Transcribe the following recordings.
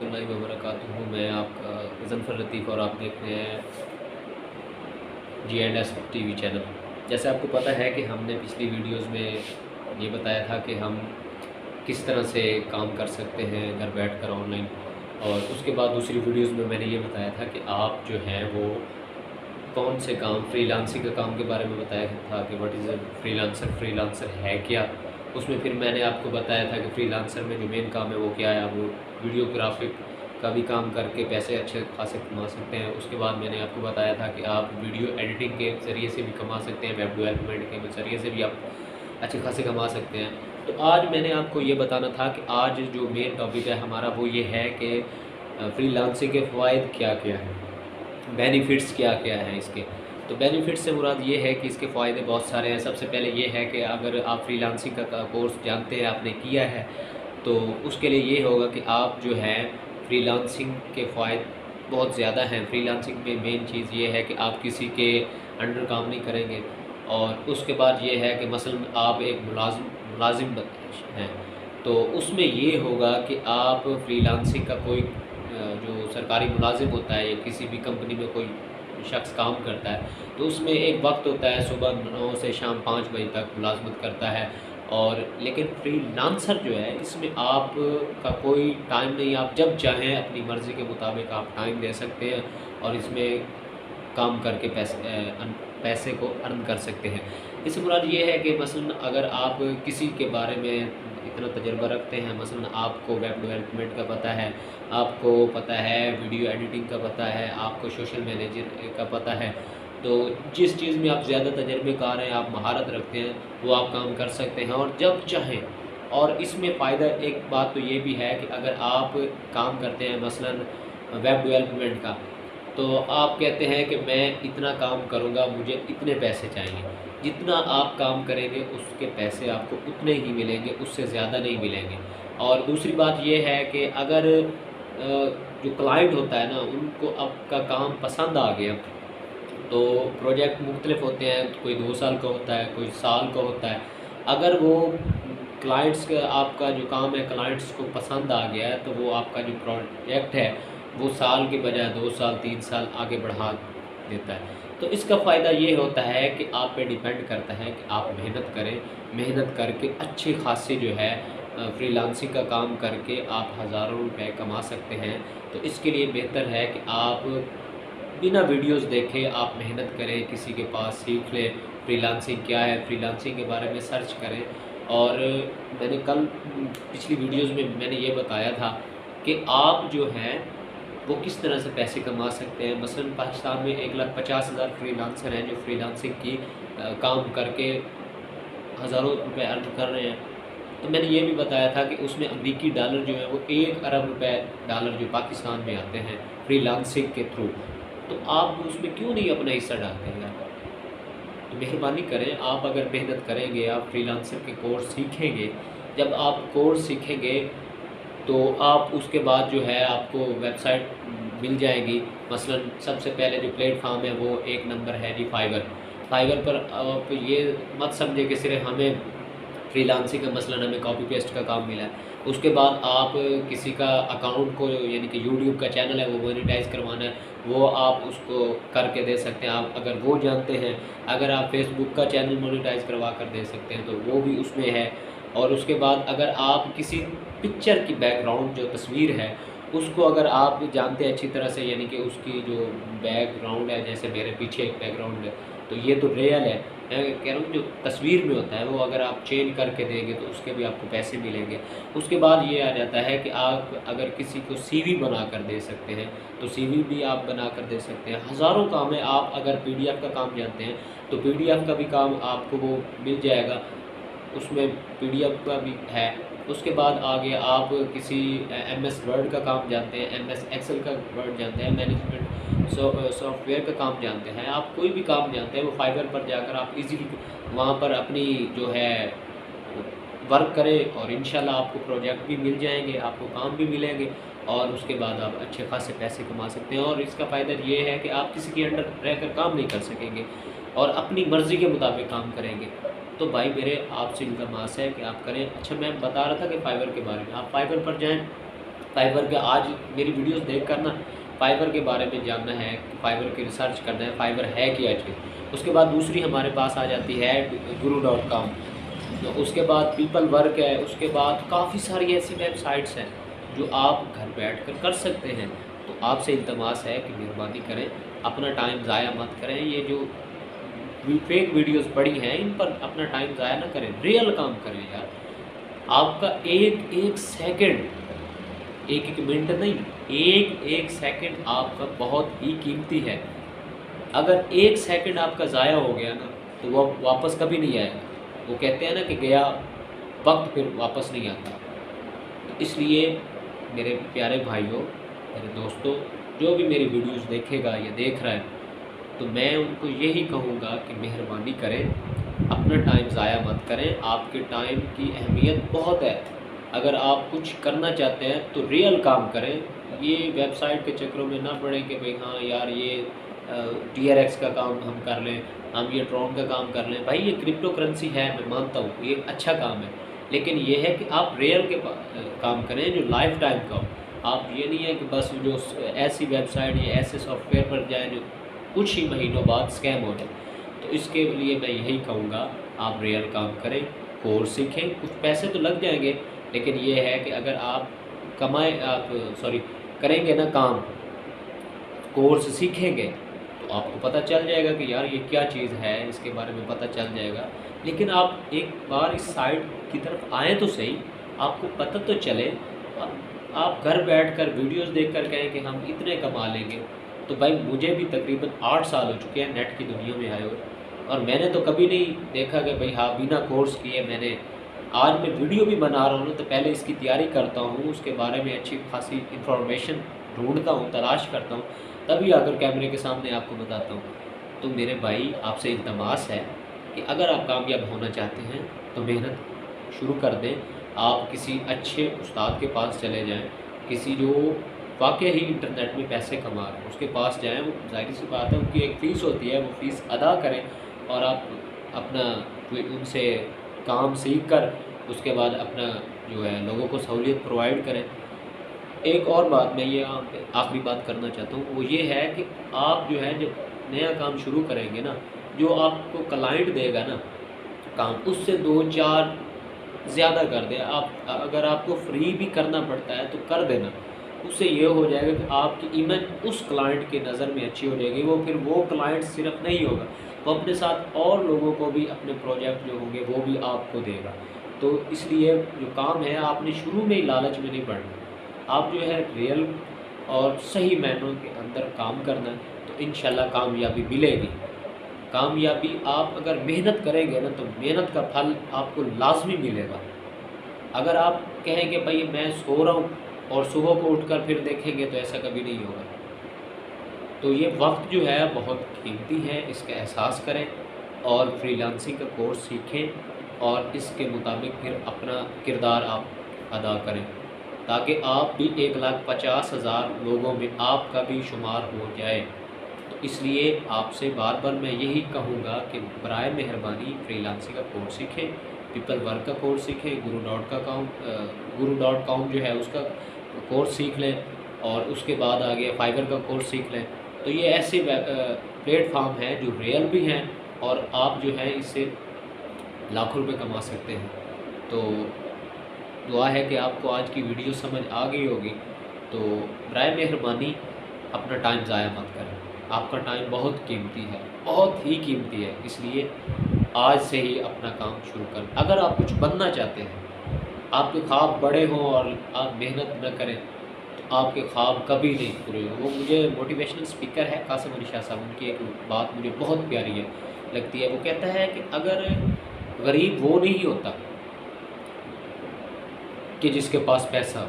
اللہ वबरकातुहू। मैं आपका ज़फ़र लतीफ़ और आप देख रहे हैं G&S टीवी चैनल। जैसे आपको पता है कि हमने पिछली वीडियोस में ये बताया था कि हम किस तरह से काम कर सकते हैं घर बैठकर ऑनलाइन, और उसके बाद दूसरी वीडियोस में मैंने ये बताया था कि आप जो हैं वो कौन से काम, फ्रीलांसिंग का काम के बारे में बताया था कि what is a freelancer, freelancer है क्या। उसमें फिर मैंने आपको बताया था कि फ्रीलांसर में जो मेन काम है वो क्या है। वो वीडियोग्राफिक का भी काम करके पैसे अच्छे खासे कमा सकते हैं। उसके बाद मैंने आपको बताया था कि आप वीडियो एडिटिंग के ज़रिए से भी कमा सकते हैं, वेब डेवलपमेंट के ज़रिए से भी आप अच्छे खासे कमा सकते हैं। तो आज मैंने आपको ये बताना था कि आज जो मेन टॉपिक है हमारा वो ये है कि फ्रीलांसिंग के फ़वाइद क्या क्या हैं, बेनिफिट्स क्या क्या हैं इसके। तो बेनिफिट्स से मुराद ये है कि इसके फ़ायदे बहुत सारे हैं। सबसे पहले ये है कि अगर आप फ्रीलांसिंग का कोर्स जानते हैं, आपने किया है, तो उसके लिए ये होगा कि आप जो है फ्रीलांसिंग के फ़ायदे बहुत ज़्यादा हैं। फ्रीलांसिंग में मेन चीज़ ये है कि आप किसी के अंडर काम नहीं करेंगे, और उसके बाद ये है कि मसलन आप एक मुलाजिम हैं, तो उसमें ये होगा कि आप फ्रीलांसिंग का कोई जो सरकारी मुलाजिम होता है या किसी भी कंपनी में कोई शख्स काम करता है, तो उसमें एक वक्त होता है सुबह 9 से शाम 5 बजे तक मुलाजमत करता है। और लेकिन फ्रीलांसर जो है इसमें आप का कोई टाइम नहीं, आप जब चाहें अपनी मर्ज़ी के मुताबिक आप टाइम दे सकते हैं और इसमें काम करके पैसे को अर्न कर सकते हैं। इससे मुराद ये है कि मसलन अगर आप किसी के बारे में इतना तजर्बा रखते हैं, मसलन आपको वेब डेवलपमेंट का पता है, आपको पता है वीडियो एडिटिंग का पता है, आपको सोशल मैनेजर का पता है, तो जिस चीज़ में आप ज़्यादा तजर्बेकार हैं, आप महारत रखते हैं, वो आप काम कर सकते हैं और जब चाहें। और इसमें फ़ायदा एक बात तो ये भी है कि अगर आप काम करते हैं मसलन वेब डेवलपमेंट का, तो आप कहते हैं कि मैं इतना काम करूँगा, मुझे इतने पैसे चाहिए। जितना आप काम करेंगे उसके पैसे आपको उतने ही मिलेंगे, उससे ज़्यादा नहीं मिलेंगे। और दूसरी बात ये है कि अगर जो क्लाइंट होता है ना, उनको आपका काम पसंद आ गया, तो प्रोजेक्ट मुख्तलिफ होते हैं, कोई 2 साल का होता है, कोई साल का होता है। अगर वो क्लाइंट्स का आपका जो काम है क्लाइंट्स को पसंद आ गया है, तो वो आपका जो प्रोजेक्ट है वो साल के बजाय 2 साल 3 साल आगे बढ़ा देता है। तो इसका फ़ायदा ये होता है कि आप पे डिपेंड करता है कि आप मेहनत करें, मेहनत करके अच्छी खासी जो है फ्रीलांसिंग का काम करके आप हज़ारों रुपए कमा सकते हैं। तो इसके लिए बेहतर है कि आप बिना वीडियोस देखे आप मेहनत करें, किसी के पास सीख लें, फ्रीलांसिंग क्या है, फ्रीलांसिंग के बारे में सर्च करें। और मैंने कल पिछली वीडियोस में मैंने ये बताया था कि आप जो हैं वो किस तरह से पैसे कमा सकते हैं। मसलन पाकिस्तान में 1,50,000 फ्रीलांसर हैं जो फ्रीलांसिंग की काम करके हज़ारों रुपए अर्न कर रहे हैं। तो मैंने ये भी बताया था कि उसमें अमरीकी डॉलर जो है वो 1 अरब रुपए डॉलर जो पाकिस्तान में आते हैं फ्रीलांसिंग के थ्रू। तो आप उसमें क्यों नहीं अपना हिस्सा डालते हैं यार? तो मेहरबानी करें, आप अगर मेहनत करेंगे, आप फ्रीलांसर के कोर्स सीखेंगे, जब आप कोर्स सीखेंगे तो आप उसके बाद जो है आपको वेबसाइट मिल जाएगी। मसलन सबसे पहले जो प्लेटफॉर्म है वो एक नंबर है जी फाइवर। फाइवर पर आप ये मत समझे कि सिर्फ हमें फ्रीलांसिंग का मसलन हमें कॉपी पेस्ट का काम मिला है। उसके बाद आप किसी का अकाउंट को यानी कि यूट्यूब का चैनल है वो मोनेटाइज़ करवाना है, वो आप उसको करके दे सकते हैं, आप अगर वो जानते हैं। अगर आप फेसबुक का चैनल मोनेटाइज़ करवा कर दे सकते हैं तो वो भी उसमें है। और उसके बाद अगर आप किसी पिक्चर की बैकग्राउंड जो तस्वीर है उसको अगर आप जानते हैं अच्छी तरह से, यानी कि उसकी जो बैकग्राउंड है, जैसे मेरे पीछे एक बैकग्राउंड है तो ये तो रियल है, मैं कह रहा हूँ जो तस्वीर में होता है वो अगर आप चेंज करके देंगे तो उसके भी आपको पैसे मिलेंगे। उसके बाद ये आ जाता है कि आप अगर किसी को सीवी बना कर दे सकते हैं तो सीवी भी आप बना कर दे सकते हैं। हज़ारों काम है। आप अगर पीडीएफ का काम जानते हैं तो पीडीएफ का भी काम आपको वो मिल जाएगा, उसमें पीडीएफ का भी है। उसके बाद आगे आप किसी एमएस वर्ड का काम जानते हैं, एमएस एक्सेल का वर्ड जानते हैं, मैनेजमेंट सॉफ्टवेयर का काम जानते हैं, आप कोई भी काम जानते हैं, वो फाइवर पर जाकर आप इजीली वहाँ पर अपनी जो है वर्क करें और इंशाल्लाह आपको प्रोजेक्ट भी मिल जाएंगे, आपको काम भी मिलेंगे और उसके बाद आप अच्छे खासे पैसे कमा सकते हैं। और इसका फ़ायदा ये है कि आप किसी के अंडर रहकर काम नहीं कर सकेंगे और अपनी मर्ज़ी के मुताबिक काम करेंगे। तो भाई मेरे आपसे इल्तमास है कि आप करें। अच्छा, मैं बता रहा था कि फाइवर के बारे में, आप फाइवर पर जाएँ, फाइवर के आज मेरी वीडियोस देख कर ना फाइवर के बारे में जानना है, फाइवर की रिसर्च करना है, फाइवर है क्या चीज़। उसके बाद दूसरी हमारे पास आ जाती है guru.com, तो उसके बाद पीपल वर्क है, उसके बाद काफ़ी सारी ऐसी वेबसाइट्स हैं जो आप घर बैठ कर सकते हैं। तो आपसे इल्तमास है कि मेहरबानी करें, अपना टाइम ज़ाया मत करें, ये जो फेक वीडियोस पड़ी हैं इन पर अपना टाइम ज़ाया ना करें, रियल काम करें यार। आपका एक एक सेकंड, एक एक मिनट नहीं, एक एक सेकंड आपका बहुत ही कीमती है। अगर एक सेकंड आपका ज़ाया हो गया ना तो वो वापस कभी नहीं आएगा। वो कहते हैं ना कि गया वक्त फिर वापस नहीं आता। तो इसलिए मेरे प्यारे भाइयों, मेरे दोस्तों, जो भी मेरी वीडियोस देखेगा या देख रहा है, तो मैं उनको यही कहूँगा कि मेहरबानी करें, अपना टाइम ज़ाया मत करें। आपके टाइम की अहमियत बहुत है। अगर आप कुछ करना चाहते हैं तो रियल काम करें, ये वेबसाइट के चक्करों में ना पड़ें कि भाई हाँ यार ये TRX का काम हम कर लें, हम ये ट्रॉन का काम कर लें। भाई ये क्रिप्टो करेंसी है, मैं मानता हूँ ये अच्छा काम है, लेकिन ये है कि आप रियल के काम करें जो लाइफ टाइम का हो। आप ये नहीं है कि बस जो ऐसी वेबसाइट या ऐसे सॉफ्टवेयर पर जाएँ जो कुछ ही महीनों बाद स्कैम हो जाए। तो इसके लिए मैं यही कहूँगा, आप रियल काम करें, कोर्स सीखें। कुछ पैसे तो लग जाएंगे, लेकिन ये है कि अगर आप करेंगे ना काम, कोर्स सीखेंगे, तो आपको पता चल जाएगा कि यार ये क्या चीज़ है, इसके बारे में पता चल जाएगा। लेकिन आप एक बार इस साइट की तरफ आएँ तो सही, आपको पता तो चले। आप घर बैठकर वीडियोस देखकर कहें कि हम इतने कमा लेंगे, तो भाई मुझे भी तकरीबन 8 साल हो चुके हैं नेट की दुनिया में आए हुए, और मैंने तो कभी नहीं देखा कि भाई हाँ बिना कोर्स किए मैंने आज मैं वीडियो भी बना रहा हूँ तो पहले इसकी तैयारी करता हूँ, उसके बारे में अच्छी खासी इन्फॉर्मेशन ढूंढता हूँ, तलाश करता हूँ, तभी आकर कैमरे के सामने आपको बताता हूँ। तो मेरे भाई आपसे इल्तमास है कि अगर आप कामयाब होना चाहते हैं तो मेहनत शुरू कर दें। आप किसी अच्छे उस्ताद के पास चले जाएं, किसी जो वाकई ही इंटरनेट में पैसे कमा रहे हैं उसके पास जाएं। वो ज़ाहिर सी बात है उनकी एक फ़ीस होती है, वो फ़ीस अदा करें और आप अपना उनसे काम सीख कर उसके बाद अपना जो है लोगों को सहूलियत प्रोवाइड करें। एक और बात मैं ये आखिरी बात करना चाहता हूँ, वो ये है कि आप जो है जब नया काम शुरू करेंगे ना, जो आपको क्लाइंट देगा ना काम, उससे 2-4 ज़्यादा कर दें। आप अगर आपको फ्री भी करना पड़ता है तो कर देना। उससे ये हो जाएगा कि आपकी इमेज उस क्लाइंट की नज़र में अच्छी हो जाएगी। वो फिर वो क्लाइंट सिर्फ नहीं होगा, वो अपने साथ और लोगों को भी अपने प्रोजेक्ट जो होंगे वो भी आपको देगा। तो इसलिए जो काम है आपने शुरू में ही लालच में नहीं पड़ना, आप जो है रियल और सही मायनों के अंदर काम करना है, तो इंशाल्लाह कामयाबी मिलेगी। कामयाबी आप अगर मेहनत करेंगे ना तो मेहनत का फल आपको लाजमी मिलेगा। अगर आप कहेंगे भाई मैं सो रहा हूँ और सुबह को उठकर फिर देखेंगे, तो ऐसा कभी नहीं होगा। तो ये वक्त जो है बहुत कीमती है, इसका एहसास करें और फ्रीलांसिंग का कोर्स सीखें और इसके मुताबिक फिर अपना किरदार आप अदा करें, ताकि आप भी 1,50,000 लोगों में आपका भी शुमार हो जाए। तो इसलिए आपसे बार बार मैं यही कहूँगा कि बराए मेहरबानी फ्रीलांसिंग का कोर्स सीखें, पीपल वर्क का कोर्स सीखें, guru.com जो है उसका कोर्स सीख लें, और उसके बाद आगे फाइवर का कोर्स सीख लें। तो ये ऐसे प्लेटफार्म हैं जो रियल भी हैं और आप जो है इससे लाखों रुपए कमा सकते हैं। तो दुआ है कि आपको आज की वीडियो समझ आ गई होगी। तो बराए मेहरबानी अपना टाइम ज़ाया मत करें, आपका टाइम बहुत कीमती है, बहुत ही कीमती है। इसलिए आज से ही अपना काम शुरू करें। अगर आप कुछ बनना चाहते हैं, आपके ख्वाब बड़े हों और आप मेहनत न करें, तो आपके ख्वाब कभी नहीं पूरे हों। वो मुझे मोटिवेशनल स्पीकर है कासिम अली शाह साहब, उनकी एक बात मुझे बहुत प्यारी है लगती है। वो कहता है कि अगर गरीब वो नहीं होता कि जिसके पास पैसा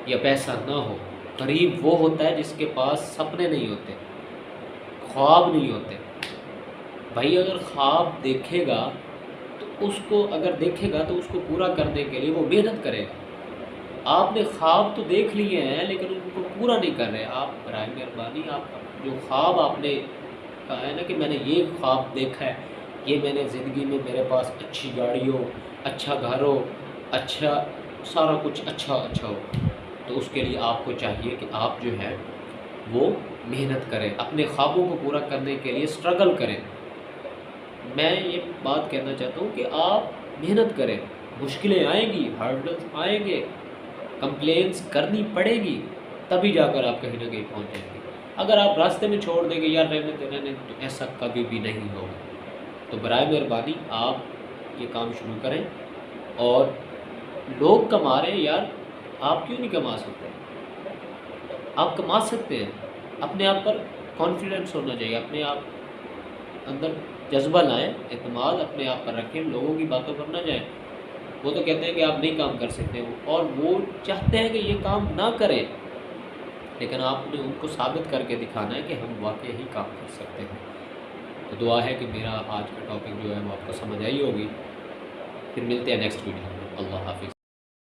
या पैसा ना हो, गरीब वो होता है जिसके पास सपने नहीं होते, ख्वाब नहीं होते। भाई अगर ख्वाब देखेगा तो उसको पूरा करने के लिए वो मेहनत करेगा। आपने ख्वाब तो देख लिए हैं लेकिन उनको पूरा नहीं कर रहे आप। बराए मेहरबानी आप जो ख्वाब आपने कहा है ना कि मैंने ये ख्वाब देखा है, ये मैंने ज़िंदगी में मेरे पास अच्छी गाड़ी हो, अच्छा घर हो, अच्छा سارا کچھ اچھا ہو، تو اس کے لیے آپ کو چاہیے کہ آپ جو ہے وہ محنت کریں، اپنے خوابوں کو پورا کرنے کے لیے اسٹرگل کریں۔ میں یہ بات کہنا چاہتا ہوں کہ آپ محنت کریں، مشکلیں آئیں گی، ہارڈلز آئیں گے، کمپلینس کرنی پڑے گی، تبھی جا کر آپ کہیں نہ کہیں پہنچ جائیں گے۔ اگر آپ راستے میں چھوڑ دیں گے یار رہنے تو ایسا کبھی بھی نہیں ہوگا۔ تو برائے مہربانی آپ یہ کام شروع کریں، اور لوگ کما رہے ہیں یار، آپ کیوں نہیں کما سکتے؟ آپ کما سکتے ہیں، اپنے آپ پر کانفیڈنس ہونا چاہیے، اپنے آپ اندر جذبہ لائیں، اعتماد اپنے آپ پر رکھیں، لوگوں کی باتوں پر نہ جائیں۔ وہ تو کہتے ہیں کہ آپ نہیں کام کر سکتے، اور وہ چاہتے ہیں کہ یہ کام نہ کریں، لیکن آپ نے ان کو ثابت کر کے دکھانا ہے کہ ہم واقعی ہی کام کر سکتے ہیں۔ تو دعا ہے کہ میرا آج کا ٹاپک جو ہے وہ آپ کو سمجھ آئی ہوگی۔ پھر ملتے ہیں نیکسٹ ویڈیو میں۔ اللہ حافظ۔